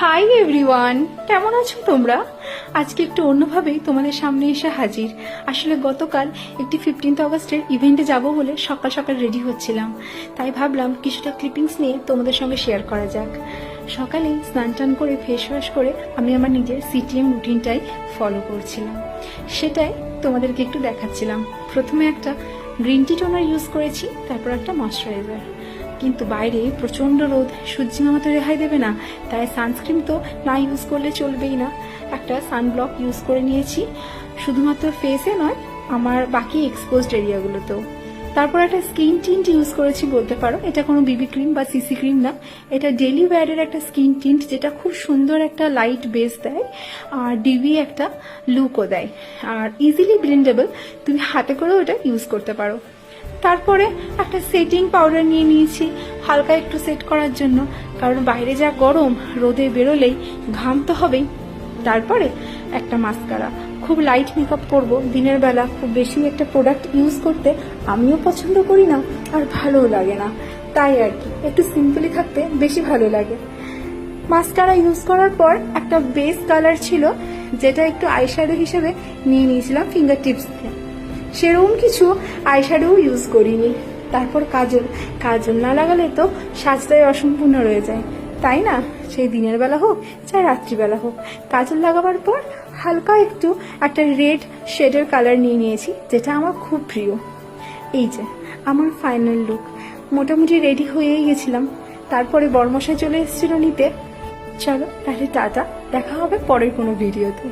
Hi everyone, কেমন আছো তোমরা? আজকে একটু অন্যভাবেই তোমাদের সামনে এসে হাজির। আসলে গতকাল একটি 15th অগস্টের ইভেন্টে যাব বলে সকাল সকাল রেডি হচ্ছিলাম, তাই ভাবলাম কিছুটা ক্লিপিংস নিয়ে তোমাদের সঙ্গে শেয়ার করা যাক। সকালে স্নান টান করে ফেস ওয়াশ করে আমি আমার নিজের সিটিএম রুটিনটাই ফলো করছিলাম, সেটাই তোমাদেরকে একটু দেখাচ্ছিলাম। প্রথমে একটা গ্রিন টি টোনার ইউজ করেছি, তারপর একটা ময়শ্চারাইজার। কিন্তু বাইরে প্রচণ্ড রোদ, সূর্যি মামা তো রেহাই দেবে না, তাই সানস্ক্রিন তো না ইউজ করলে চলবেই না। একটা সানব্লক ইউজ করে নিয়েছি, শুধুমাত্র ফেসে নয়, আমার বাকি এক্সপোজড এরিয়াগুলোতেও। তারপর একটা স্কিন টিন্ট ইউজ করেছি বলতে পারো। এটা কোনো বিবি ক্রিম বা সিসি ক্রিম না, এটা ডেলি ওয়্যারের একটা স্কিন টিন্ট, যেটা খুব সুন্দর একটা লাইট বেস দেয় আর ডিবি একটা লুকও দেয়, আর ইজিলি ব্লেন্ডেবল, তুমি হাতে করেও এটা ইউজ করতে পারো। তারপরে একটা সেটিং পাউডার নিয়ে নিয়েছি হালকা একটু সেট করার জন্য, কারণ বাইরে যা গরম, রোদে বেরোলেই ঘাম তো হবেই। তারপরে একটা মাস্কারা, খুব লাইট মেকআপ করবো দিনের বেলা, খুব বেশি একটা প্রোডাক্ট ইউজ করতে আমিও পছন্দ করি না আর ভালোও লাগে না, তাই আর কি একটু সিম্পলি থাকতে বেশি ভালো লাগে। মাস্কারা ইউজ করার পর একটা বেস কালার ছিল, যেটা একটু আইশ্যাডো হিসেবে নিয়ে নিয়েছিলাম ফিঙ্গার টিপস থেকে। সেরকম কিছু আইশ্যাডো ইউজ করিনি। তারপর কাজল, কাজল না লাগালে তো সাজটাই অসম্পূর্ণ রয়ে যায়, তাই না? সেই দিনের বেলা হোক চাই রাত্রিবেলা হোক। কাজল লাগাবার পর হালকা একটু একটা রেড শেডের কালার নিয়ে নিয়েছি, যেটা আমার খুব প্রিয়। এই যে আমার ফাইনাল লুক, মোটামুটি রেডি হয়েই গেছিলাম। তারপরে বরমশাই চলে এসেছিল নিতে। চলো তাহলে টাটা, দেখা হবে পরের কোনো ভিডিওতে।